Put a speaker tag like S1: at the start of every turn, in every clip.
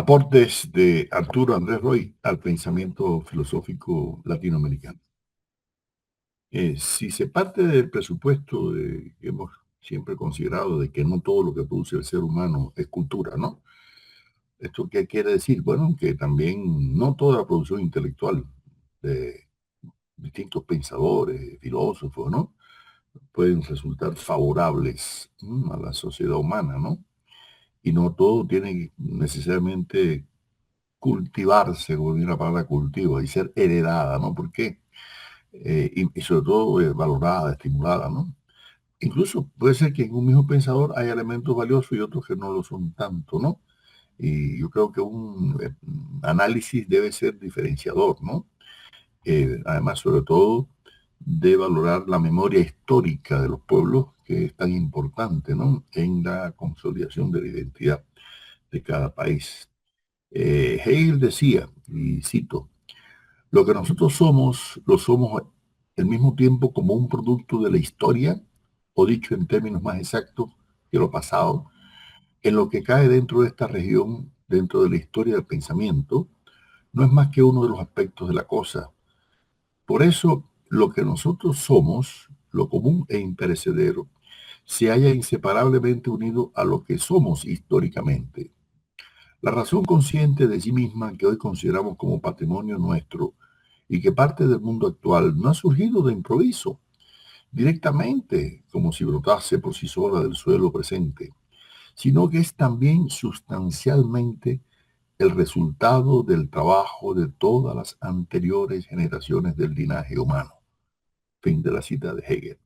S1: Aportes de Arturo Andrés Roy al pensamiento filosófico latinoamericano. Si se parte del presupuesto que hemos siempre considerado de que no todo lo que produce el ser humano es cultura, ¿no? ¿Esto qué quiere decir? Bueno, que también no toda la producción intelectual de distintos pensadores, filósofos, ¿no? Pueden resultar favorables a la sociedad humana, ¿no? Y no todo tiene necesariamente cultivarse, como viene la palabra cultivo, y ser heredada, ¿no? ¿Por qué? Y sobre todo valorada, estimulada, ¿no? Incluso puede ser que en un mismo pensador hay elementos valiosos y otros que no lo son tanto, ¿no? Y yo creo que un análisis debe ser diferenciador, ¿no? Además, sobre todo, de valorar la memoria histórica de los pueblos, que es tan importante, ¿no? En la consolidación de la identidad de cada país. Hegel decía, y cito, lo que nosotros somos, lo somos al mismo tiempo como un producto de la historia, o dicho en términos más exactos, que lo pasado, en lo que cae dentro de esta región, dentro de la historia del pensamiento, no es más que uno de los aspectos de la cosa. Por eso, lo que nosotros somos, lo común e imperecedero, se halla inseparablemente unido a lo que somos históricamente. La razón consciente de sí misma que hoy consideramos como patrimonio nuestro y que parte del mundo actual no ha surgido de improviso, directamente, como si brotase por sí sola del suelo presente, sino que es también sustancialmente el resultado del trabajo de todas las anteriores generaciones del linaje humano. Fin de la cita de Hegel.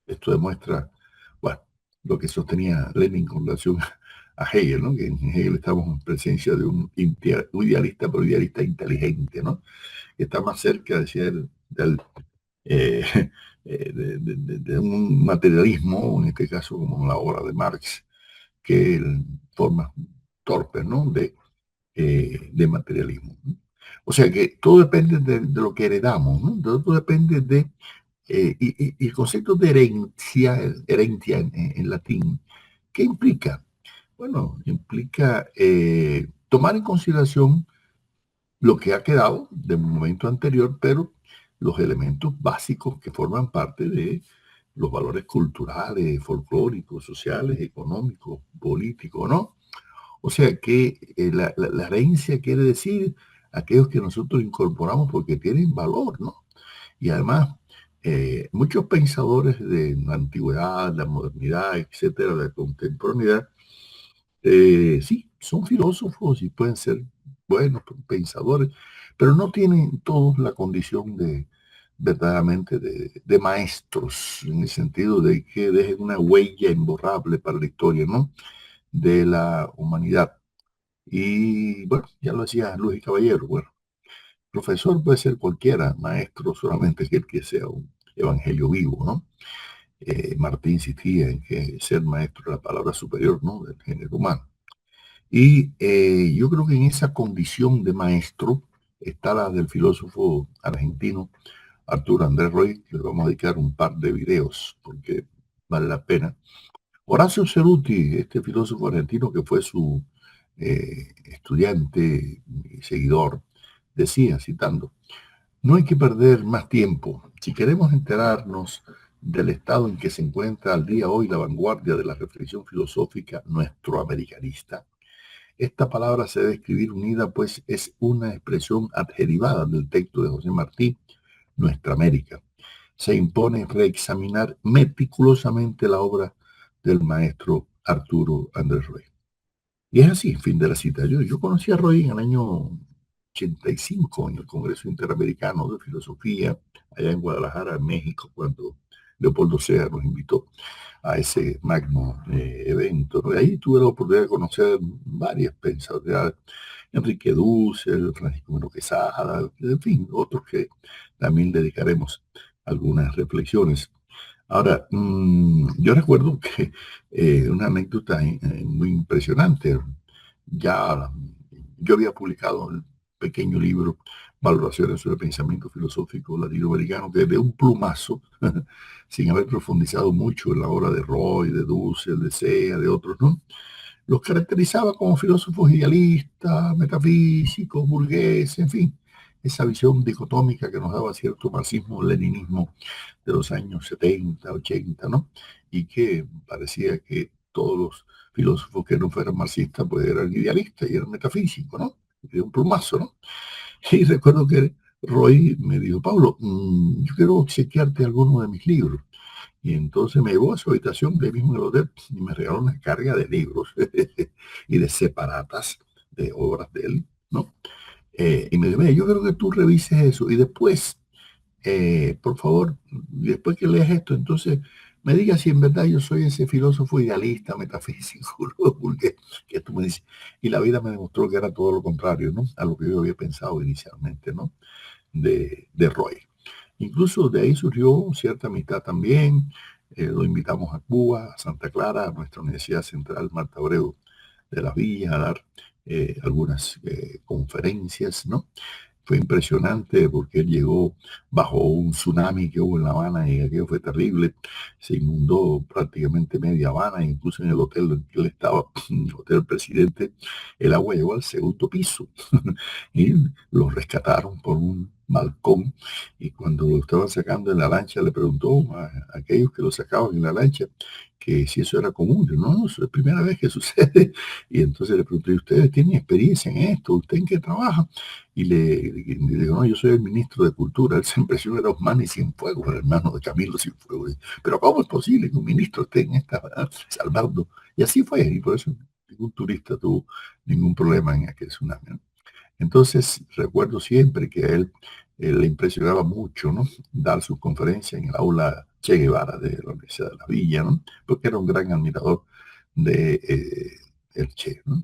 S1: Esto demuestra, bueno, lo que sostenía Lenin con relación a Hegel, ¿no? Que en Hegel estamos en presencia de un idealista, pero idealista inteligente, ¿no? Que está más cerca, decía él, eh, de un materialismo, en este caso como en la obra de Marx, que formas torpes, ¿no? De materialismo, ¿no? O sea que todo depende de lo que heredamos, ¿no? Todo depende de y el concepto de herencia en latín, ¿qué implica? Bueno, implica tomar en consideración lo que ha quedado de un momento anterior, pero los elementos básicos que forman parte de los valores culturales, folclóricos, sociales, económicos, políticos, ¿no? O sea que la herencia quiere decir aquellos que nosotros incorporamos porque tienen valor, ¿no? Y además, muchos pensadores de la antigüedad, la modernidad, etcétera, de la contemporaneidad, sí, son filósofos y pueden ser buenos pensadores, pero no tienen todos la condición de verdaderamente de maestros, en el sentido de que dejen una huella imborrable para la historia, ¿no? De la humanidad. Y bueno, ya lo decía Luis Caballero, bueno, profesor puede ser cualquiera, maestro solamente aquel que sea un evangelio vivo, ¿no? Martín insistía en que ser maestro es la palabra superior, ¿no? Del género humano. Y yo creo que en esa condición de maestro está la del filósofo argentino Arturo Andrés Roy, que le vamos a dedicar un par de videos porque vale la pena. Horacio Ceruti, este filósofo argentino que fue su estudiante y seguidor, decía, citando, no hay que perder más tiempo. Si queremos enterarnos del estado en que se encuentra al día hoy la vanguardia de la reflexión filosófica nuestroamericanista, esta palabra se debe escribir unida, pues es una expresión adjerivada del texto de José Martí, Nuestra América. Se impone reexaminar meticulosamente la obra del maestro Arturo Andrés Roy. Y es así, fin de la cita. Yo conocí a Roy en el año 85 en el Congreso Interamericano de Filosofía, allá en Guadalajara, México, cuando Leopoldo Sea nos invitó a ese magno evento, ¿no? Y ahí tuve la oportunidad de conocer varias pensadores, Enrique Dussel, Francisco Melo Quesada, en fin, otros que también dedicaremos algunas reflexiones. Ahora, yo recuerdo que una anécdota muy impresionante. Ya yo había publicado un pequeño libro, Valoraciones sobre el pensamiento filosófico latinoamericano, que de un plumazo, sin haber profundizado mucho en la obra de Roy, de Dussel, de Sea, de otros, ¿no? los caracterizaba como filósofos idealistas, metafísicos, burgueses, en fin, esa visión dicotómica que nos daba cierto marxismo-leninismo de los años 70, 80, ¿no? Y que parecía que todos los filósofos que no fueran marxistas, pues eran idealistas y eran metafísicos, ¿no? Y un plumazo, ¿no? Y recuerdo que Roy me dijo, Pablo, yo quiero chequearte alguno de mis libros. Y entonces me llevó a su habitación de ahí mismo en el hotel y me regaló una carga de libros y de separatas de obras de él, ¿no? Y me dijo, mira, yo creo que tú revises eso y después, por favor, después que leas esto, entonces me digas si en verdad yo soy ese filósofo idealista, metafísico, ¿no? Porque que tú me dices. Y la vida me demostró que era todo lo contrario, ¿no? A lo que yo había pensado inicialmente, ¿no? De Roy. Incluso de ahí surgió cierta amistad también. Lo invitamos a Cuba, a Santa Clara, a nuestra Universidad Central Marta Abreu de las Villas, a dar algunas conferencias, ¿no? Fue impresionante porque él llegó bajo un tsunami que hubo en La Habana y aquello fue terrible. Se inundó prácticamente media Habana, incluso en el hotel en que él estaba, el Hotel Presidente, el agua llegó al segundo piso y lo rescataron por un balcón. Y cuando lo estaban sacando en la lancha, le preguntó a aquellos que lo sacaban en la lancha que si eso era común. Yo, no, no, es la primera vez que sucede. Y entonces le pregunté, ¿ustedes tienen experiencia en esto? ¿Usted en qué trabaja? Y le digo, no, yo soy el ministro de Cultura. Él se impresionó, era Osmani Cienfuegos, el hermano de Camilo Cienfuegos. Pero ¿cómo es posible que un ministro esté en esta, salvando? Y así fue, y por eso ningún turista tuvo ningún problema en aquel tsunami, ¿no? Entonces, recuerdo siempre que a él le impresionaba mucho, ¿no? Dar sus conferencias en el aula Che Guevara de la Universidad de la Villa, ¿no? Porque era un gran admirador de el Che, ¿no?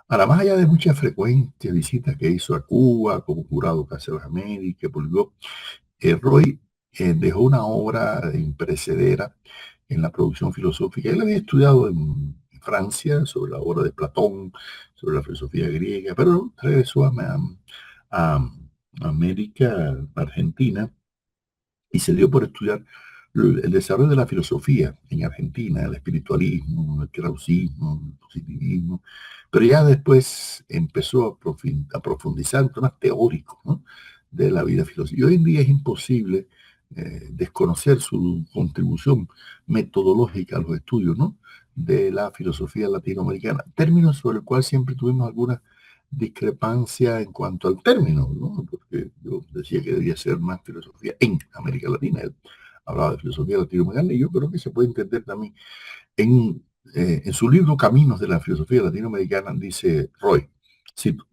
S1: Ahora, más allá de muchas frecuentes visitas que hizo a Cuba como jurado Casa de las Américas, publicó, Roy dejó una obra imperecedera en la producción filosófica. Él había estudiado en Francia sobre la obra de Platón, sobre la filosofía griega, pero regresó a América, Argentina, y se dio por estudiar el desarrollo de la filosofía en Argentina, el espiritualismo, el krausismo, el positivismo, pero ya después empezó a profundizar en temas teóricos, ¿no? De la vida filosófica. Y hoy en día es imposible desconocer su contribución metodológica a los estudios, ¿no? De la filosofía latinoamericana, términos sobre el cual siempre tuvimos alguna discrepancia en cuanto al término, ¿no? Porque yo decía que debía ser más filosofía en América Latina. Él hablaba de filosofía latinoamericana y yo creo que se puede entender también. En su libro Caminos de la Filosofía Latinoamericana dice Roy, cito,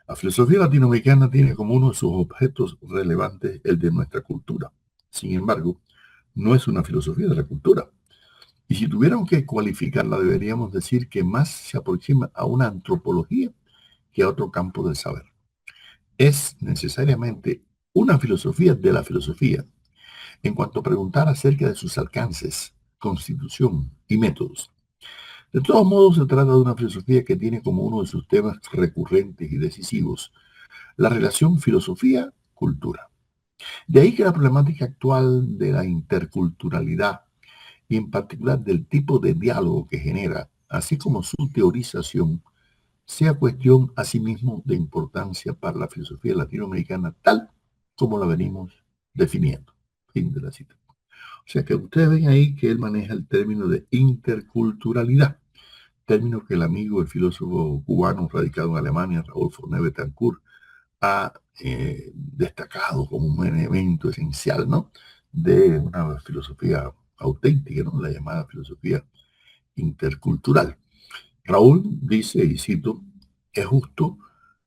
S1: la filosofía latinoamericana tiene como uno de sus objetos relevantes el de nuestra cultura. Sin embargo, no es una filosofía de la cultura. Y si tuviéramos que cualificarla, deberíamos decir que más se aproxima a una antropología que a otro campo del saber. Es necesariamente una filosofía de la filosofía en cuanto a preguntar acerca de sus alcances, constitución y métodos. De todos modos, se trata de una filosofía que tiene como uno de sus temas recurrentes y decisivos la relación filosofía-cultura. De ahí que la problemática actual de la interculturalidad y en particular del tipo de diálogo que genera, así como su teorización, sea cuestión asimismo de importancia para la filosofía latinoamericana tal como la venimos definiendo. Fin de la cita. O sea que ustedes ven ahí que él maneja el término de interculturalidad, término que el amigo, el filósofo cubano radicado en Alemania, Raúl Forné Betancourt, ha destacado como un elemento esencial, ¿no? De una filosofía auténtica, ¿no? La llamada filosofía intercultural. Raúl dice, y cito, es justo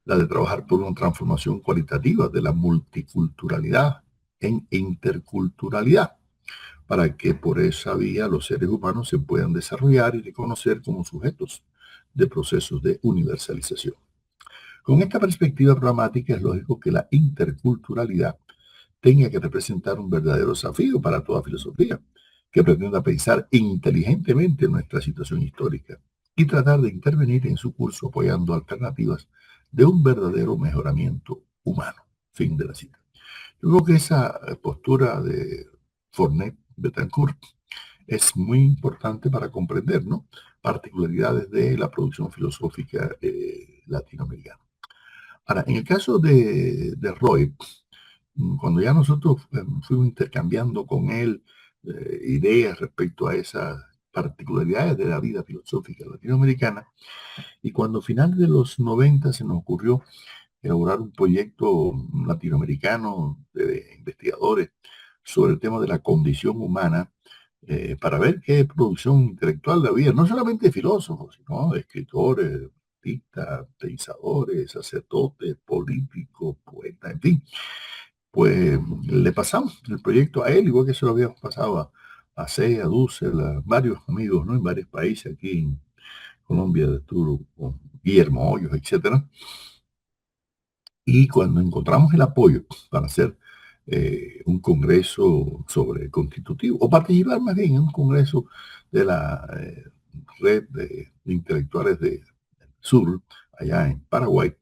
S1: la de trabajar por una transformación cualitativa de la multiculturalidad en interculturalidad, para que por esa vía los seres humanos se puedan desarrollar y reconocer como sujetos de procesos de universalización. Con esta perspectiva programática es lógico que la interculturalidad tenga que representar un verdadero desafío para toda filosofía, que pretenda pensar inteligentemente en nuestra situación histórica y tratar de intervenir en su curso apoyando alternativas de un verdadero mejoramiento humano. Fin de la cita. Yo creo que esa postura de Fornet Betancourt es muy importante para comprender, ¿no?, particularidades de la producción filosófica latinoamericana. Ahora, en el caso de Roy, cuando ya nosotros fuimos intercambiando con él ideas respecto a esas particularidades de la vida filosófica latinoamericana, y cuando a finales de los 90 se nos ocurrió elaborar un proyecto latinoamericano de investigadores sobre el tema de la condición humana, para ver qué producción intelectual había, no solamente de filósofos, sino de escritores, artistas, pensadores, sacerdotes, políticos, poetas, en fin. Pues le pasamos el proyecto a él, igual que se lo habíamos pasado a C, a Dussel, a varios amigos, ¿no?, en varios países, aquí en Colombia, estuvo con Guillermo Hoyos, etcétera. Y cuando encontramos el apoyo para hacer un congreso sobre constitutivo, o participar más bien en un congreso de la red de intelectuales de Sur, allá en Paraguay,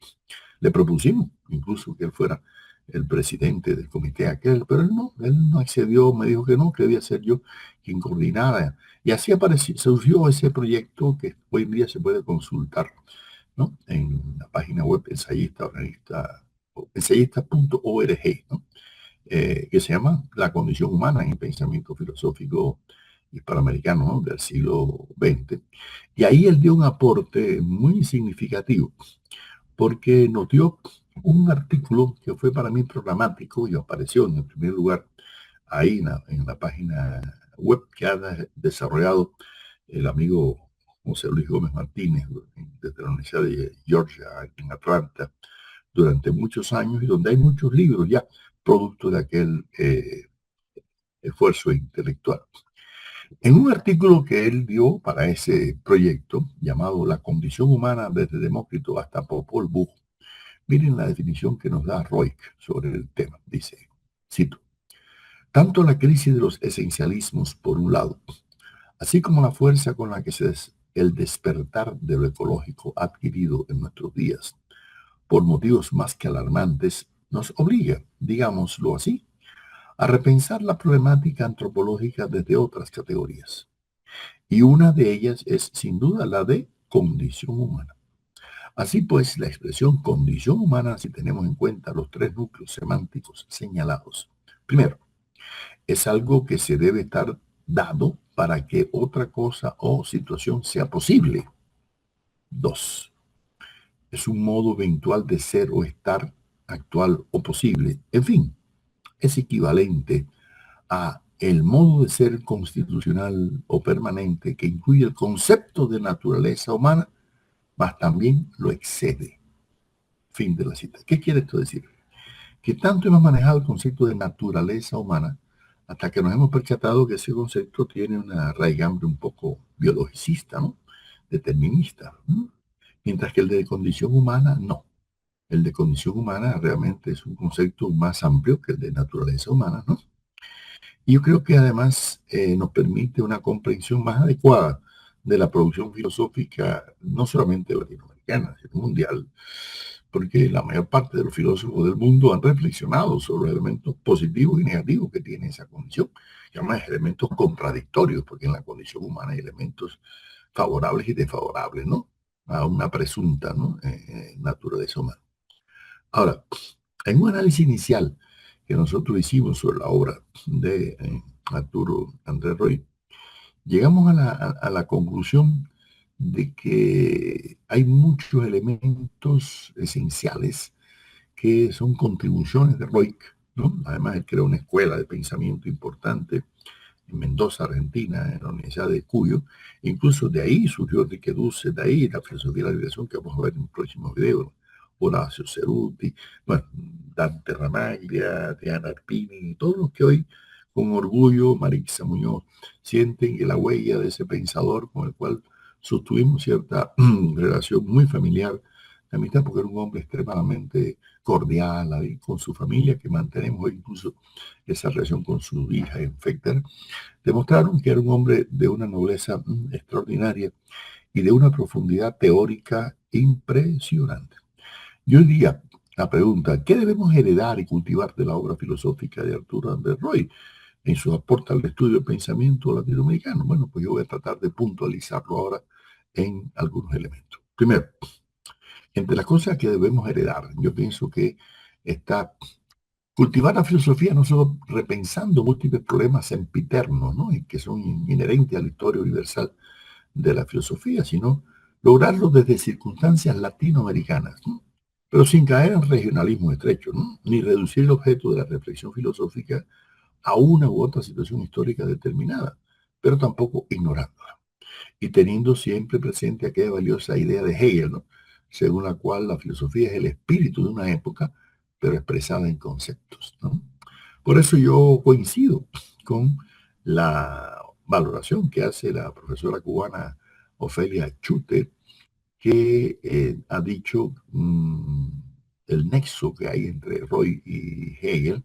S1: le propusimos incluso que él fuera el presidente del comité aquel, pero él no accedió, me dijo que no, que debía ser yo quien coordinara. Y así apareció, surgió ese proyecto que hoy en día se puede consultar, ¿no?, en la página web ensayista.org, ¿no?, que se llama La condición humana en el pensamiento filosófico hispanoamericano, ¿no?, del siglo XX. Y ahí él dio un aporte muy significativo, porque nos dio un artículo que fue para mí programático y apareció en el primer lugar ahí en la página web que ha desarrollado el amigo José Luis Gómez Martínez desde la Universidad de Georgia en Atlanta durante muchos años, y donde hay muchos libros ya producto de aquel esfuerzo intelectual. En un artículo que él dio para ese proyecto llamado La condición humana desde Demócrito hasta Popol Vuh, miren la definición que nos da Roig sobre el tema. Dice, cito: tanto la crisis de los esencialismos, por un lado, así como la fuerza con la que el despertar de lo ecológico ha adquirido en nuestros días, por motivos más que alarmantes, nos obliga, digámoslo así, a repensar la problemática antropológica desde otras categorías. Y una de ellas es, sin duda, la de condición humana. Así pues, la expresión condición humana, si tenemos en cuenta los tres núcleos semánticos señalados. Primero, es algo que se debe estar dado para que otra cosa o situación sea posible. Dos, es un modo eventual de ser o estar, actual o posible. En fin, es equivalente a el modo de ser constitucional o permanente que incluye el concepto de naturaleza humana, mas también lo excede. Fin de la cita. ¿Qué quiere esto decir? Que tanto hemos manejado el concepto de naturaleza humana hasta que nos hemos percatado que ese concepto tiene una raigambre un poco biologicista, ¿no?, determinista, ¿no?, mientras que el de condición humana no. El de condición humana realmente es un concepto más amplio que el de naturaleza humana, ¿no? Y yo creo que además nos permite una comprensión más adecuada de la producción filosófica, no solamente latinoamericana, sino mundial, porque la mayor parte de los filósofos del mundo han reflexionado sobre los elementos positivos y negativos que tiene esa condición, y además elementos contradictorios, porque en la condición humana hay elementos favorables y desfavorables, ¿no?, a una presunta, ¿no?, naturaleza humana. Ahora, en un análisis inicial que nosotros hicimos sobre la obra de Arturo Andrés Roy, llegamos a la conclusión de que hay muchos elementos esenciales que son contribuciones de Roy, ¿no? Además, él creó una escuela de pensamiento importante en Mendoza, Argentina, en la Universidad de Cuyo. Incluso de ahí surgió Enrique Dussel, de ahí la filosofía de la liberación, que vamos a ver en el próximo video, Horacio Ceruti, bueno, Dante Ramaglia, Diana Arpini, todos los que hoy con orgullo, Marixa Muñoz, sienten que la huella de ese pensador con el cual sostuvimos cierta relación muy familiar de amistad, porque era un hombre extremadamente cordial ahí con su familia, que mantenemos hoy incluso esa relación con su hija en Fechter, demostraron que era un hombre de una nobleza extraordinaria y de una profundidad teórica impresionante. Yo diría, la pregunta, ¿qué debemos heredar y cultivar de la obra filosófica de Arturo Andrés Roy? en su aporte al estudio del pensamiento latinoamericano. Bueno, pues yo voy a tratar de puntualizarlo ahora en algunos elementos. Primero, entre las cosas que debemos heredar, yo pienso que está cultivar la filosofía no solo repensando múltiples problemas sempiternos, ¿no? Y que son inherentes a la historia universal de la filosofía, sino lograrlo desde circunstancias latinoamericanas, ¿no? Pero sin caer en regionalismo estrecho, ¿no? Ni reducir el objeto de la reflexión filosófica a una u otra situación histórica determinada, pero tampoco ignorándola. Y teniendo siempre presente aquella valiosa idea de Hegel, ¿no? Según la cual la filosofía es el espíritu de una época, pero expresada en conceptos, ¿no? Por eso yo coincido con la valoración que hace la profesora cubana Ofelia Chute, que ha dicho el nexo que hay entre Roy y Hegel,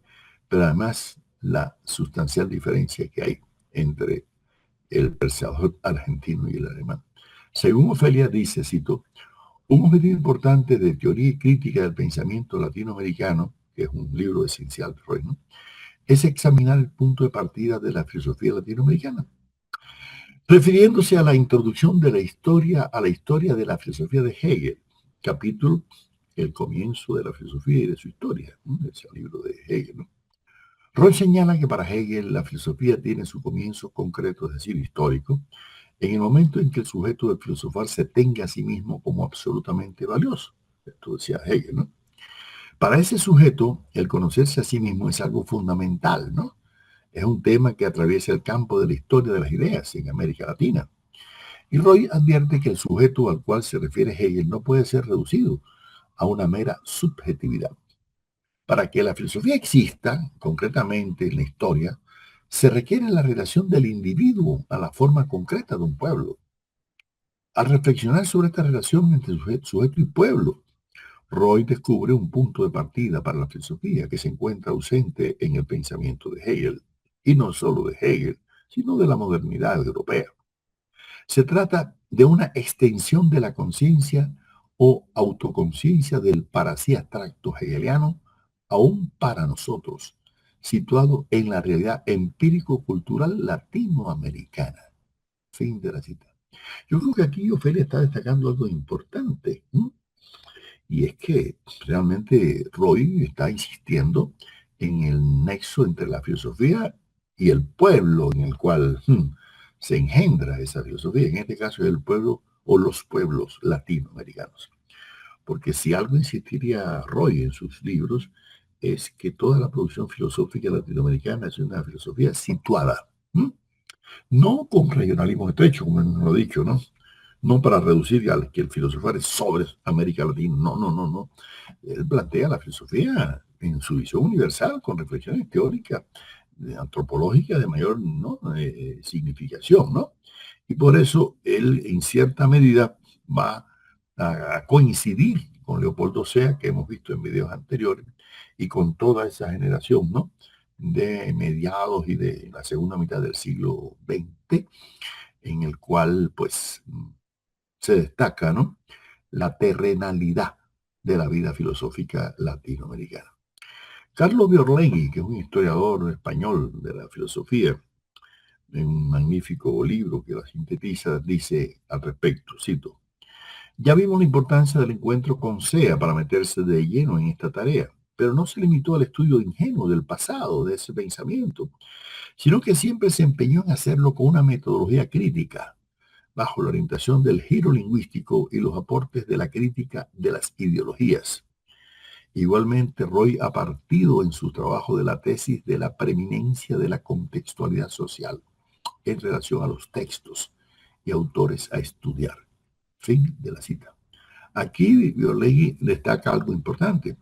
S1: pero además la sustancial diferencia que hay entre el pensador argentino y el alemán. Según Ofelia dice, cito, un objetivo importante de teoría y crítica del pensamiento latinoamericano, que es un libro esencial de Roy, ¿no?, es examinar el punto de partida de la filosofía latinoamericana, refiriéndose a la introducción de la historia a la historia de la filosofía de Hegel, capítulo El comienzo de la filosofía y de su historia, ¿no?, ese libro de Hegel, ¿no? Roy señala que para Hegel la filosofía tiene su comienzo concreto, es decir, histórico, en el momento en que el sujeto de filosofar se tenga a sí mismo como absolutamente valioso. Esto decía Hegel, ¿no? Para ese sujeto, el conocerse a sí mismo es algo fundamental, ¿no? Es un tema que atraviesa el campo de la historia de las ideas en América Latina. Y Roy advierte que el sujeto al cual se refiere Hegel no puede ser reducido a una mera subjetividad. Para que la filosofía exista, concretamente en la historia, se requiere la relación del individuo a la forma concreta de un pueblo. Al reflexionar sobre esta relación entre sujeto y pueblo, Roy descubre un punto de partida para la filosofía que se encuentra ausente en el pensamiento de Hegel, y no solo de Hegel, sino de la modernidad europea. Se trata de una extensión de la conciencia o autoconciencia del para sí abstracto hegeliano aún para nosotros, situado en la realidad empírico-cultural latinoamericana. Fin de la cita. Yo creo que aquí Ofelia está destacando algo importante, ¿no? Y es que realmente Roy está insistiendo en el nexo entre la filosofía y el pueblo en el cual se engendra esa filosofía. En este caso es el pueblo o los pueblos latinoamericanos. Porque si algo insistiría Roy en sus libros es que toda la producción filosófica latinoamericana es una filosofía situada. No con regionalismo estrecho, como lo he dicho, ¿no? No para reducir al que el filosofar es sobre América Latina. No, no, no, no. Él plantea la filosofía en su visión universal, con reflexiones teóricas, antropológicas de mayor, ¿no?, significación, ¿no? Y por eso él, en cierta medida, va a coincidir con Leopoldo Sea, que hemos visto en videos anteriores, y con toda esa generación, ¿no?, de mediados y de la segunda mitad del siglo XX, en el cual, pues, se destaca, ¿no?, la terrenalidad de la vida filosófica latinoamericana. Carlos Biorlegui, que es un historiador español de la filosofía, en un magnífico libro que la sintetiza, dice al respecto, cito, ya vimos la importancia del encuentro con SEA para meterse de lleno en esta tarea, pero no se limitó al estudio ingenuo del pasado, de ese pensamiento, sino que siempre se empeñó en hacerlo con una metodología crítica, bajo la orientación del giro lingüístico y los aportes de la crítica de las ideologías. Igualmente, Roy ha partido en su trabajo de la tesis de la preeminencia de la contextualidad social en relación a los textos y autores a estudiar. Fin de la cita. Aquí Biolegui destaca algo importante,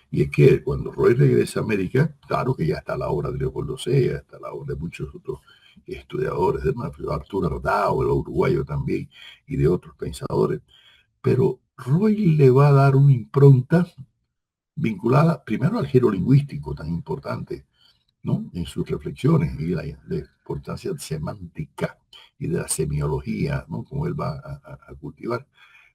S1: y es que cuando Roy regresa a América, claro que ya está la obra de Leopoldo Sea, está la obra de muchos otros estudiadores, de Arturo Ardao, el uruguayo también, y de otros pensadores, pero Roy le va a dar una impronta vinculada primero al giro lingüístico tan importante, ¿no?, en sus reflexiones y la importancia semántica y de la semiología, ¿no?, como él va a cultivar,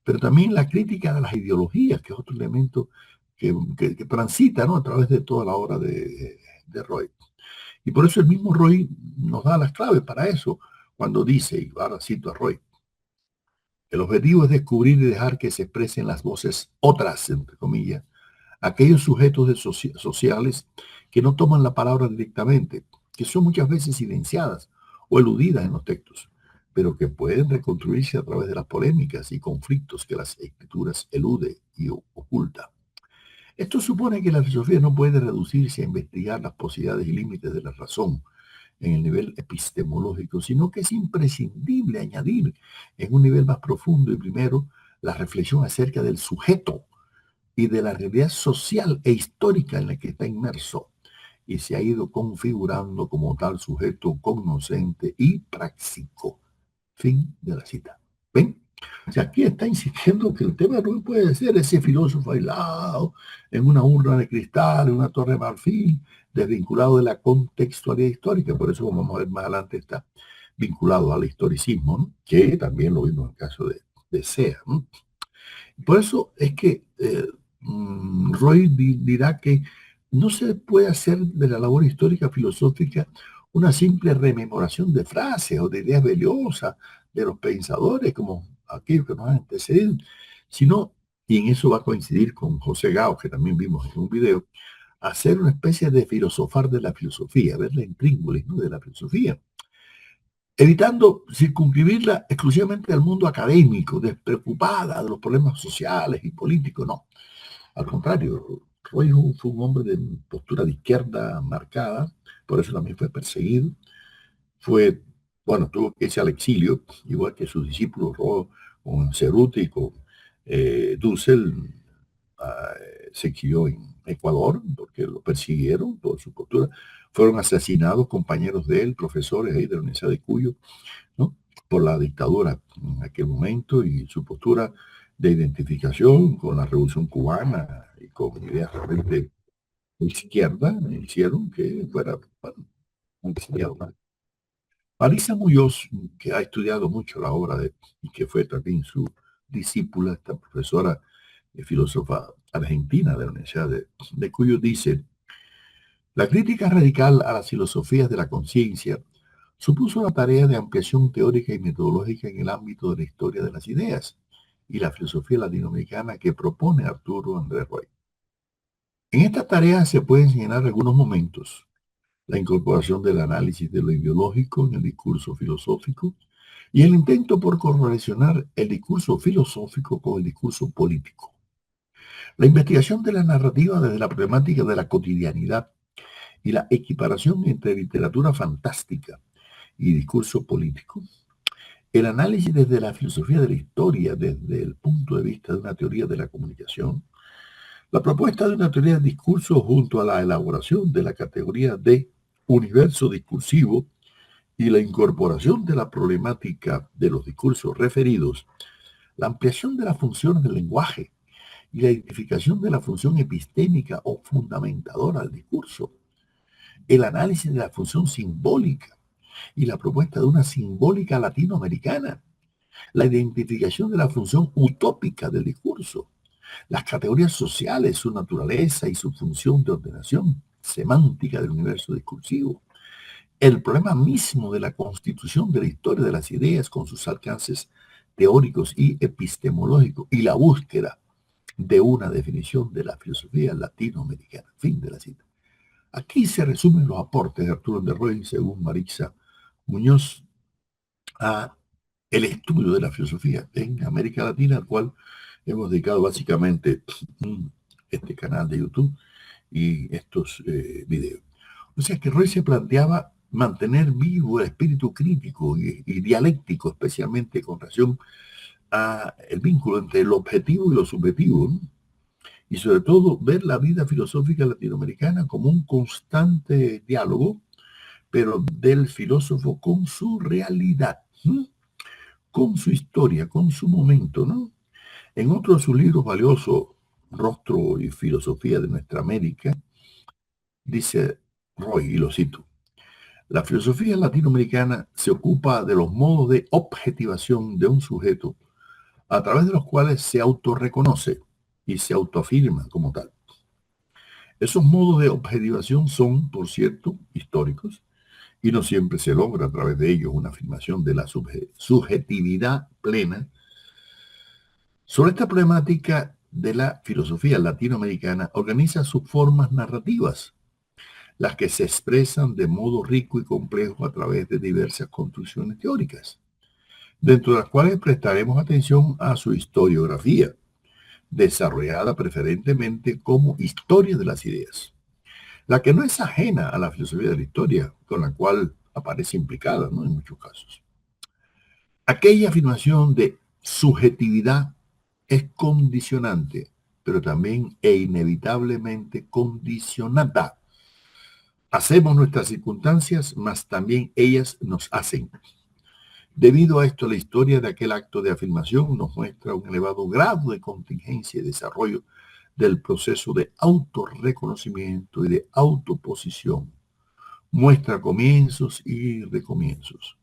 S1: pero también la crítica de las ideologías, que es otro elemento que transita, ¿no?, a través de toda la obra de Roy. Y por eso el mismo Roy nos da las claves para eso, cuando dice, y ahora cito a Roy, el objetivo es descubrir y dejar que se expresen las voces otras, entre comillas, aquellos sujetos sociales que no toman la palabra directamente, que son muchas veces silenciadas o eludidas en los textos, pero que pueden reconstruirse a través de las polémicas y conflictos que las escrituras elude y oculta. Esto supone que la filosofía no puede reducirse a investigar las posibilidades y límites de la razón en el nivel epistemológico, sino que es imprescindible añadir en un nivel más profundo y primero la reflexión acerca del sujeto y de la realidad social e histórica en la que está inmerso y se ha ido configurando como tal sujeto cognoscente y práctico. Fin de la cita. ¿Ven? O sea, aquí está insistiendo que el tema no puede ser ese filósofo aislado en una urna de cristal, en una torre de marfil, desvinculado de la contextualidad histórica. Por eso, como vamos a ver más adelante, está vinculado al historicismo, ¿no? Que también lo vimos en el caso de Sea, ¿no? Por eso es que Roy dirá que no se puede hacer de la labor histórica filosófica una simple rememoración de frases o de ideas valiosas de los pensadores como aquellos que nos han antecedido, sino, y en eso va a coincidir con José Gao, que también vimos en un video, hacer una especie de filosofar de la filosofía, ver la intríngulis, ¿no?, de la filosofía, evitando circunscribirla exclusivamente al mundo académico, despreocupada de los problemas sociales y políticos, no. Al contrario, Roy fue un hombre de postura de izquierda marcada, por eso también fue perseguido. Tuvo que irse al exilio, igual que sus discípulos, con Cerruti y con Dussel, se exilió en Ecuador porque lo persiguieron por su postura. Fueron asesinados compañeros de él, profesores ahí de la Universidad de Cuyo, ¿no?, por la dictadura en aquel momento y su postura de identificación con la Revolución Cubana y con ideas realmente de izquierda hicieron que fuera, bueno, un exiliado más. Marisa Muñoz, que ha estudiado mucho la obra y que fue también su discípula, esta profesora filósofa argentina de la Universidad de Cuyo, dice: la crítica radical a las filosofías de la conciencia supuso una tarea de ampliación teórica y metodológica en el ámbito de la historia de las ideas y la filosofía latinoamericana que propone Arturo Andrés Roy. En esta tarea se pueden señalar algunos momentos: la incorporación del análisis de lo ideológico en el discurso filosófico y el intento por correlacionar el discurso filosófico con el discurso político. La investigación de la narrativa desde la problemática de la cotidianidad y la equiparación entre literatura fantástica y discurso político. El análisis desde la filosofía de la historia, desde el punto de vista de una teoría de la comunicación. La propuesta de una teoría del discurso junto a la elaboración de la categoría de universo discursivo y la incorporación de la problemática de los discursos referidos, la ampliación de las funciones del lenguaje y la identificación de la función epistémica o fundamentadora del discurso, el análisis de la función simbólica y la propuesta de una simbólica latinoamericana, la identificación de la función utópica del discurso, las categorías sociales, su naturaleza y su función de ordenación semántica del universo discursivo, el problema mismo de la constitución de la historia de las ideas con sus alcances teóricos y epistemológicos y la búsqueda de una definición de la filosofía latinoamericana. Fin de la cita. Aquí se resumen los aportes de Arturo de Roy, según Marisa Muñoz, a el estudio de la filosofía en América Latina, al cual hemos dedicado básicamente este canal de YouTube y estos videos. O sea que Roy se planteaba mantener vivo el espíritu crítico y dialéctico, especialmente con relación a el vínculo entre lo objetivo y lo subjetivo, ¿no? Y sobre todo ver la vida filosófica latinoamericana como un constante diálogo, pero del filósofo con su realidad, ¿no?, con su historia, con su momento, ¿no? En otro de sus libros valiosos, Rostro y Filosofía de Nuestra América, dice Roy, y lo cito: la filosofía latinoamericana se ocupa de los modos de objetivación de un sujeto a través de los cuales se autorreconoce y se autoafirma como tal. Esos modos de objetivación son, por cierto, históricos y no siempre se logra a través de ellos una afirmación de la subjetividad plena. Sobre esta problemática de la filosofía latinoamericana organiza sus formas narrativas, las que se expresan de modo rico y complejo a través de diversas construcciones teóricas, dentro de las cuales prestaremos atención a su historiografía, desarrollada preferentemente como historia de las ideas, la que no es ajena a la filosofía de la historia, con la cual aparece implicada, ¿no?, en muchos casos. Aquella afirmación de subjetividad es condicionante, pero también e inevitablemente condicionada. Hacemos nuestras circunstancias, mas también ellas nos hacen. Debido a esto, la historia de aquel acto de afirmación nos muestra un elevado grado de contingencia y desarrollo del proceso de autorreconocimiento y de autoposición. Muestra comienzos y recomienzos.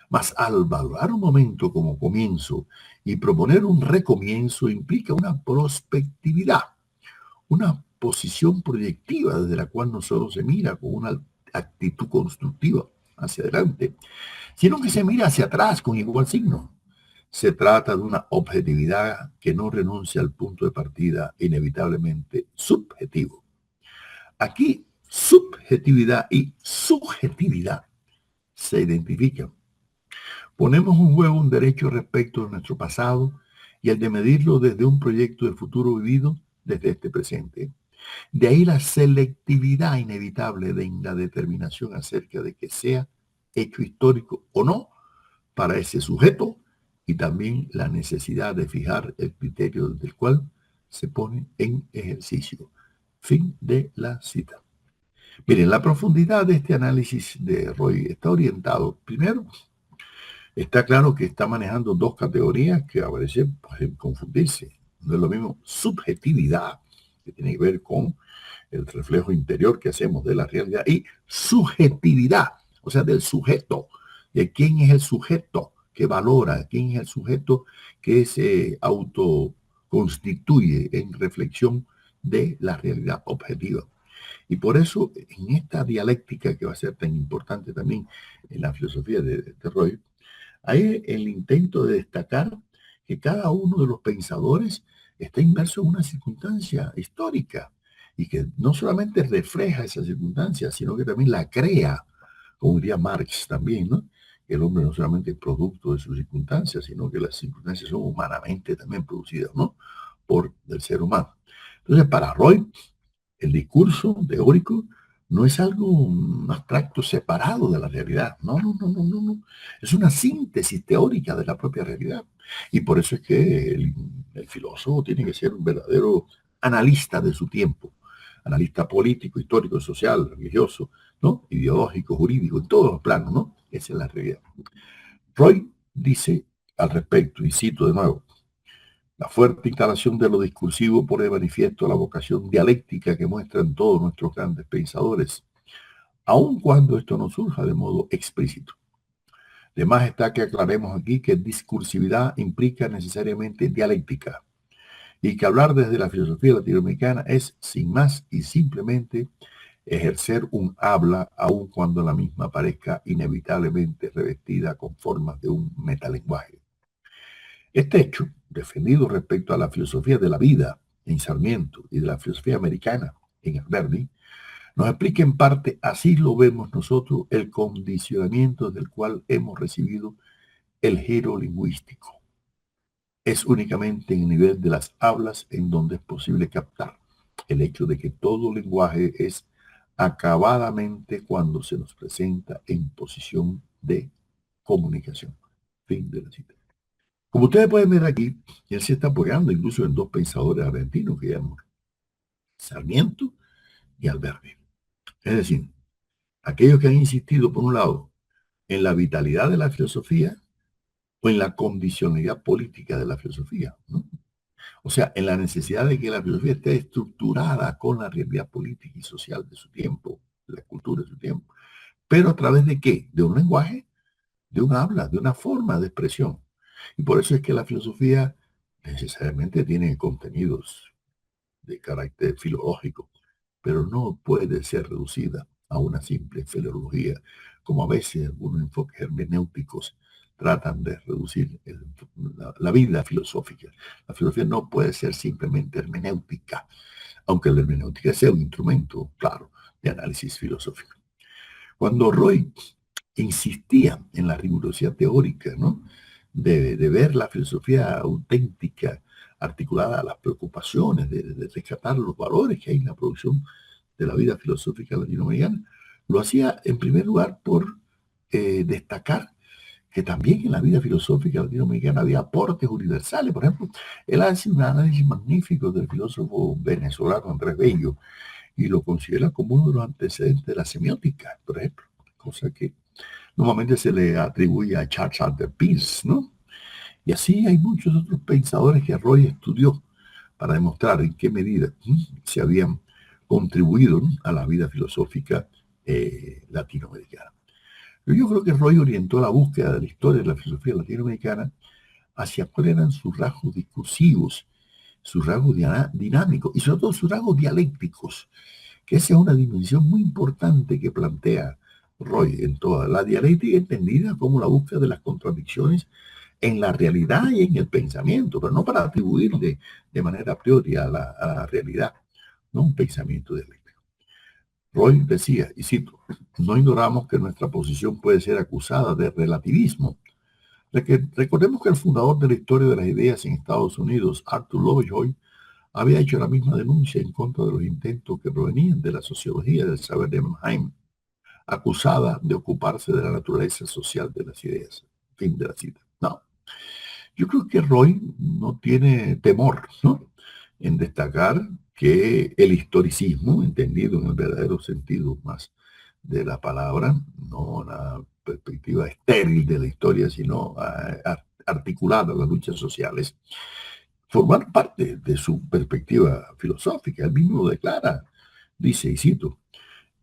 S1: Mas al valorar un momento como comienzo y proponer un recomienzo implica una prospectividad, una posición proyectiva desde la cual no solo se mira con una actitud constructiva hacia adelante, sino que se mira hacia atrás con igual signo. Se trata de una objetividad que no renuncia al punto de partida inevitablemente subjetivo. Aquí subjetividad y subjetividad se identifican. Ponemos en juego un derecho respecto de nuestro pasado y el de medirlo desde un proyecto de futuro vivido desde este presente. De ahí la selectividad inevitable de la determinación acerca de que sea hecho histórico o no para ese sujeto y también la necesidad de fijar el criterio desde el cual se pone en ejercicio. Fin de la cita. Miren, la profundidad de este análisis de Roy está orientado, primero, está claro que está manejando dos categorías que a veces pueden confundirse. No es lo mismo subjetividad, que tiene que ver con el reflejo interior que hacemos de la realidad, y subjetividad, o sea, del sujeto, de quién es el sujeto que valora, quién es el sujeto que se autoconstituye en reflexión de la realidad objetiva. Y por eso, en esta dialéctica que va a ser tan importante también en la filosofía de Roy, hay el intento de destacar que cada uno de los pensadores está inmerso en una circunstancia histórica y que no solamente refleja esa circunstancia, sino que también la crea, como diría Marx también, ¿no? El hombre no solamente es producto de sus circunstancias, sino que las circunstancias son humanamente también producidas, ¿no?, por el ser humano. Entonces, para Roy, el discurso teórico no es algo abstracto separado de la realidad. No, no, no, no, no, no. Es una síntesis teórica de la propia realidad. Y por eso es que el filósofo tiene que ser un verdadero analista de su tiempo. Analista político, histórico, social, religioso, ¿no?, ideológico, jurídico, en todos los planos, ¿no? Esa es la realidad. Roy dice al respecto, y cito de nuevo: la fuerte instalación de lo discursivo pone de manifiesto la vocación dialéctica que muestran todos nuestros grandes pensadores, aun cuando esto no surja de modo explícito. De más está que aclaremos aquí que discursividad implica necesariamente dialéctica y que hablar desde la filosofía latinoamericana es, sin más y simplemente, ejercer un habla aun cuando la misma parezca inevitablemente revestida con formas de un metalenguaje. Este hecho, defendido respecto a la filosofía de la vida en Sarmiento y de la filosofía americana en Alberdi, nos explica en parte, así lo vemos nosotros, el condicionamiento del cual hemos recibido el giro lingüístico. Es únicamente en el nivel de las hablas en donde es posible captar el hecho de que todo lenguaje es acabadamente cuando se nos presenta en posición de comunicación. Fin de la cita. Como ustedes pueden ver aquí, él se está apoyando incluso en dos pensadores argentinos que llaman Sarmiento y Alberdi. Es decir, aquellos que han insistido, por un lado, en la vitalidad de la filosofía o en la condicionalidad política de la filosofía, ¿no? O sea, en la necesidad de que la filosofía esté estructurada con la realidad política y social de su tiempo, de la cultura de su tiempo. ¿Pero a través de qué? De un lenguaje, de un habla, de una forma de expresión. Y por eso es que la filosofía necesariamente tiene contenidos de carácter filológico. pero no puede ser reducida a una simple filología, como a veces algunos enfoques hermenéuticos tratan de reducir la vida filosófica. La filosofía no puede ser simplemente hermenéutica, aunque la hermenéutica sea un instrumento, claro, de análisis filosófico. Cuando Roy insistía en la rigurosidad teórica, ¿no? De ver la filosofía auténtica, articulada a las preocupaciones, de rescatar los valores que hay en la producción de la vida filosófica latinoamericana, lo hacía en primer lugar por destacar que también en la vida filosófica latinoamericana había aportes universales. Por ejemplo, él hace un análisis magnífico del filósofo venezolano Andrés Bello y lo considera como uno de los antecedentes de la semiótica, por ejemplo, cosa que normalmente se le atribuye a Charles Sanders Peirce, ¿no? Y así hay muchos otros pensadores que Roy estudió para demostrar en qué medida se habían contribuido, ¿no?, a la vida filosófica latinoamericana. Pero yo creo que Roy orientó la búsqueda de la historia de la filosofía latinoamericana hacia cuáles eran sus rasgos discursivos, sus rasgos dinámicos y sobre todo sus rasgos dialécticos, que esa es una dimensión muy importante que plantea Roy en toda la dialéctica, entendida como la búsqueda de las contradicciones en la realidad y en el pensamiento, pero no para atribuirle de manera a priori a la realidad, no un pensamiento dialéctico. Roy decía, y cito, no ignoramos que nuestra posición puede ser acusada de relativismo. Recordemos que el fundador de la historia de las ideas en Estados Unidos, Arthur Lovejoy, había hecho la misma denuncia en contra de los intentos que provenían de la sociología del saber de Mannheim, acusada de ocuparse de la naturaleza social de las ideas. Fin de la cita. No, yo creo que Roy no tiene temor, ¿no?, en destacar que el historicismo, entendido en el verdadero sentido más de la palabra, no una perspectiva estéril de la historia, sino articulada a las luchas sociales, formar parte de su perspectiva filosófica. Él mismo lo declara, dice, y cito,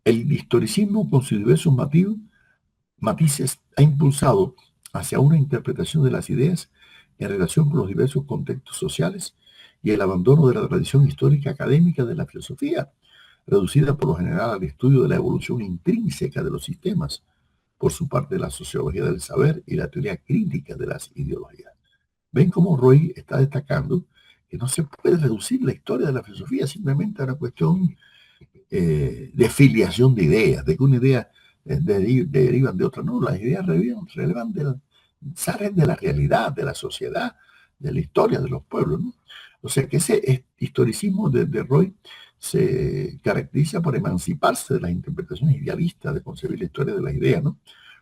S1: el historicismo con sus diversos matices ha impulsado hacia una interpretación de las ideas en relación con los diversos contextos sociales y el abandono de la tradición histórica académica de la filosofía, reducida por lo general al estudio de la evolución intrínseca de los sistemas, por su parte la sociología del saber y la teoría crítica de las ideologías. Ven cómo Roy está destacando que no se puede reducir la historia de la filosofía simplemente a una cuestión de filiación de ideas, de que una idea derivan de otra. No, las ideas salen de la realidad, de la sociedad, de la historia de los pueblos, ¿no? O sea que ese historicismo de Roy se caracteriza por emanciparse de las interpretaciones idealistas de concebir la historia de las ideas, ¿no?,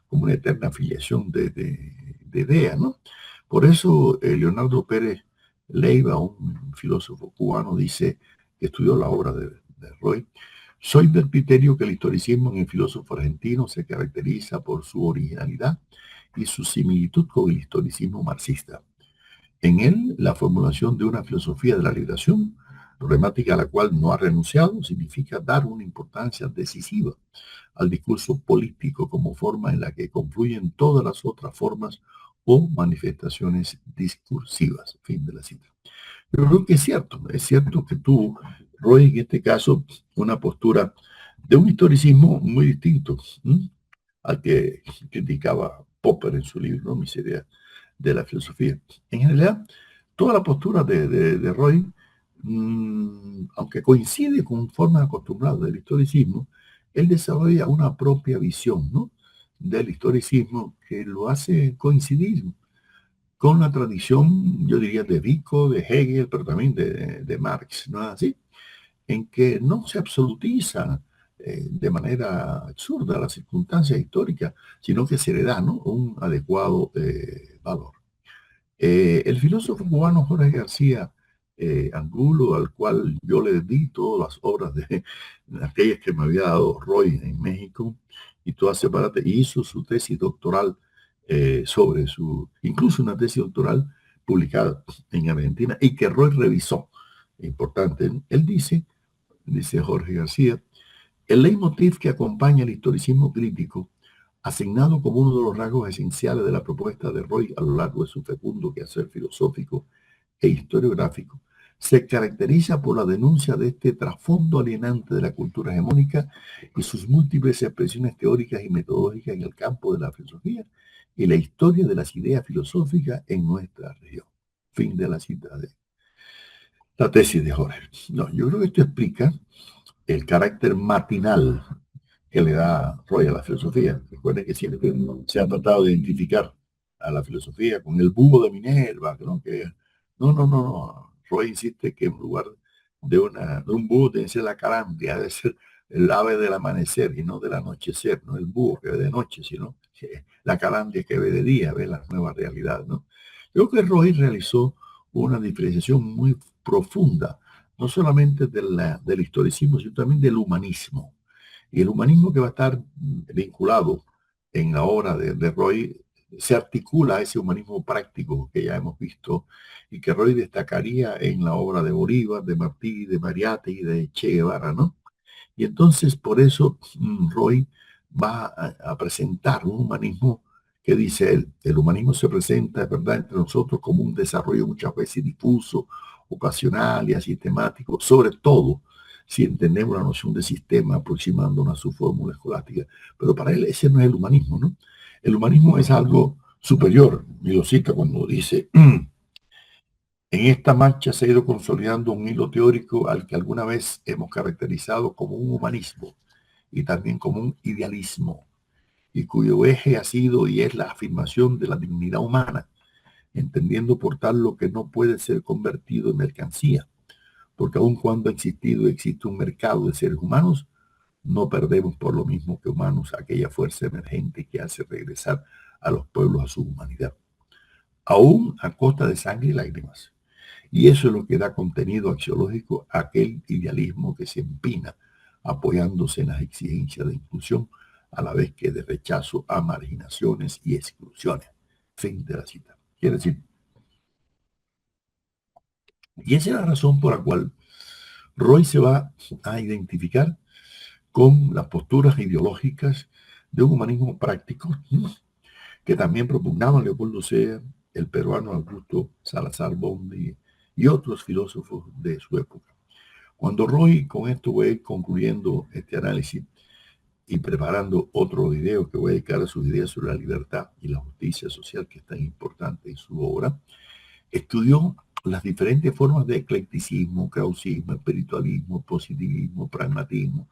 S1: como una eterna filiación de ideas, ¿no? Por eso Leonardo Pérez Leiva, un filósofo cubano, dice que estudió la obra de Roy: soy del criterio que el historicismo en el filósofo argentino se caracteriza por su originalidad y su similitud con el historicismo marxista. En él, la formulación de una filosofía de la liberación, problemática a la cual no ha renunciado, significa dar una importancia decisiva al discurso político como forma en la que confluyen todas las otras formas o manifestaciones discursivas. Fin de la cita. Yo creo que es cierto que tuvo Roy en este caso una postura de un historicismo muy distinto, ¿m?, al que criticaba Popper en su libro, ¿no?, Mis ideas de la filosofía. En realidad, toda la postura de Roy, aunque coincide con formas acostumbradas del historicismo, él desarrolla una propia visión, ¿no?, del historicismo que lo hace coincidir con la tradición, yo diría, de Vico, de Hegel, pero también de Marx, ¿no es así? En que no se absolutiza de manera absurda las circunstancias históricas, sino que se le da, ¿no?, un adecuado valor. El filósofo cubano Jorge García Angulo, al cual yo le di todas las obras de aquellas que me había dado Roy en México, y todas separadas, y hizo su tesis doctoral sobre incluso una tesis doctoral publicada en Argentina, y que Roy revisó. Importante, él dice Jorge García, el leitmotiv que acompaña el historicismo crítico, asignado como uno de los rasgos esenciales de la propuesta de Roy a lo largo de su fecundo quehacer filosófico e historiográfico, se caracteriza por la denuncia de este trasfondo alienante de la cultura hegemónica y sus múltiples expresiones teóricas y metodológicas en el campo de la filosofía y la historia de las ideas filosóficas en nuestra región. Fin de la cita de la tesis de Jorge. No, yo creo que esto explica el carácter matinal que le da Roy a la filosofía. Recuerden que siempre se ha tratado de identificar a la filosofía con el búho de Minerva, ¿no? No. Roy insiste que en lugar de un búho debe ser la calandria, debe ser el ave del amanecer y no del anochecer, no el búho que ve de noche, sino la calandria que ve de día, ve la nueva realidad, ¿no? Creo que Roy realizó una diferenciación muy profunda, no solamente del historicismo, sino también del humanismo. Y el humanismo que va a estar vinculado en la obra de Roy se articula a ese humanismo práctico que ya hemos visto y que Roy destacaría en la obra de Bolívar, de Martí, de Mariátegui y de Che Guevara, ¿no? Y entonces por eso Roy va a presentar un humanismo que dice él, el humanismo se presenta, es verdad, entre nosotros como un desarrollo muchas veces difuso, ocasional y asistemático, sobre todo si entendemos la noción de sistema aproximándonos a su fórmula escolástica. Pero para él ese no es el humanismo, ¿no? El humanismo es algo superior, y lo cita cuando dice, en esta marcha se ha ido consolidando un hilo teórico al que alguna vez hemos caracterizado como un humanismo y también como un idealismo, y cuyo eje ha sido y es la afirmación de la dignidad humana, entendiendo por tal lo que no puede ser convertido en mercancía, porque aun cuando ha existido y existe un mercado de seres humanos, no perdemos por lo mismo que humanos aquella fuerza emergente que hace regresar a los pueblos a su humanidad, aún a costa de sangre y lágrimas. Y eso es lo que da contenido axiológico a aquel idealismo que se empina apoyándose en las exigencias de inclusión a la vez que de rechazo a marginaciones y exclusiones. Fin de la cita. Quiere decir, y esa es la razón por la cual Roy se va a identificar con las posturas ideológicas de un humanismo práctico que también propugnaban Leopoldo Sea, el peruano Augusto Salazar Bonde y otros filósofos de su época. Cuando Roy, con esto voy a ir concluyendo este análisis y preparando otro video que voy a dedicar a sus ideas sobre la libertad y la justicia social, que es tan importante en su obra, estudió las diferentes formas de eclecticismo, krausismo, espiritualismo, positivismo, pragmatismo,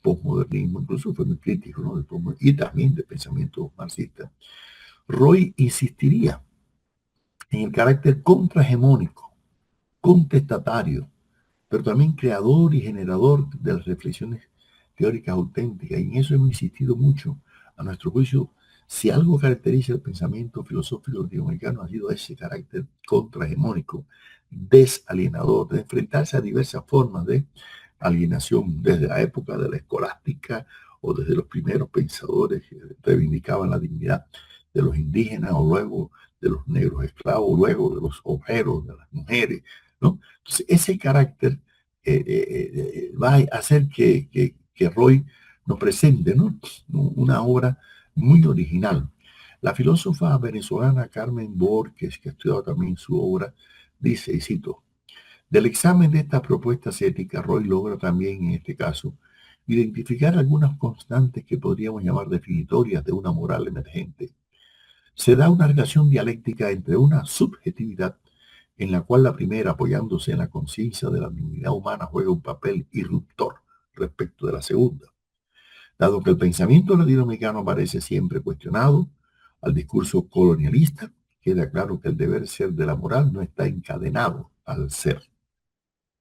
S1: posmodernismo, incluso fue muy crítico, ¿no? Y también de pensamiento marxista. Roy insistiría en el carácter contrahegemónico, contestatario, pero también creador y generador de las reflexiones teóricas auténticas. Y en eso hemos insistido mucho. A nuestro juicio, si algo caracteriza el pensamiento filosófico latinoamericano ha sido ese carácter contrahegemónico, desalienador, de enfrentarse a diversas formas de alienación desde la época de la escolástica o desde los primeros pensadores que reivindicaban la dignidad de los indígenas o luego de los negros esclavos, luego de los obreros, de las mujeres, ¿no? Entonces, ese carácter va a hacer que Roy nos presente, ¿no? Una obra muy original. La filósofa venezolana Carmen Borges, que ha estudiado también su obra, dice, y cito, del examen de estas propuestas éticas, Roy logra también, en este caso, identificar algunas constantes que podríamos llamar definitorias de una moral emergente. Se da una relación dialéctica entre una subjetividad en la cual la primera, apoyándose en la conciencia de la dignidad humana, juega un papel irruptor respecto de la segunda. Dado que el pensamiento latinoamericano parece siempre cuestionado al discurso colonialista, queda claro que el deber ser de la moral no está encadenado al ser.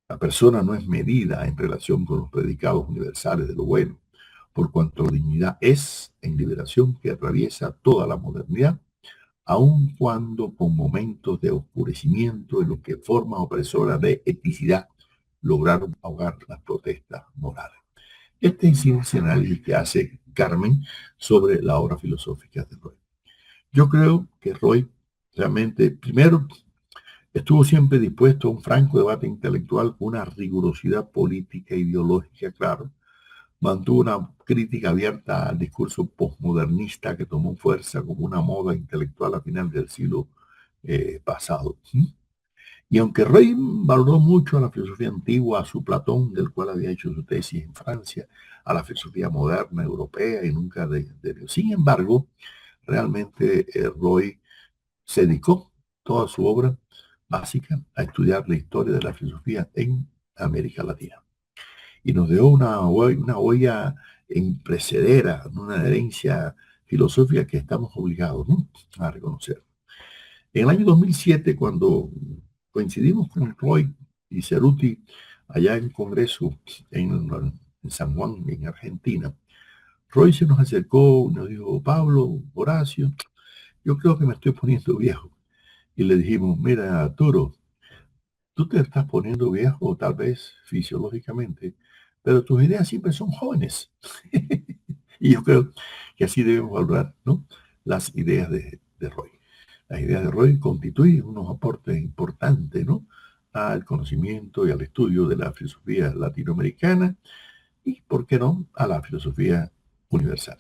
S1: La persona no es medida en relación con los predicados universales de lo bueno, por cuanto la dignidad es, en liberación que atraviesa toda la modernidad, aun cuando con momentos de oscurecimiento en los que formas opresoras de eticidad lograron ahogar las protestas morales. Este es el análisis que hace Carmen sobre la obra filosófica de Roy. Yo creo que Roy realmente, primero, estuvo siempre dispuesto a un franco debate intelectual con una rigurosidad política e ideológica, claro. Mantuvo una crítica abierta al discurso postmodernista que tomó fuerza como una moda intelectual a final del siglo pasado. Y aunque Roy valoró mucho a la filosofía antigua, a su Platón, del cual había hecho su tesis en Francia, a la filosofía moderna europea y nunca sin embargo, realmente Roy se dedicó toda su obra básica a estudiar la historia de la filosofía en América Latina. Y nos dejó una huella imprecedera, una herencia filosófica que estamos obligados, ¿no?, a reconocer. En el año 2007, cuando coincidimos con Roy y Cerruti allá en Congreso en San Juan, en Argentina, Roy se nos acercó y nos dijo: Pablo, Horacio, yo creo que me estoy poniendo viejo. Y le dijimos: mira, Arturo, tú te estás poniendo viejo, tal vez fisiológicamente, pero tus ideas siempre son jóvenes. Y yo creo que así debemos valorar, ¿no?, las ideas de Roy. Las ideas de Roy constituyen unos aportes importantes, ¿no?, al conocimiento y al estudio de la filosofía latinoamericana y, ¿por qué no?, a la filosofía universal.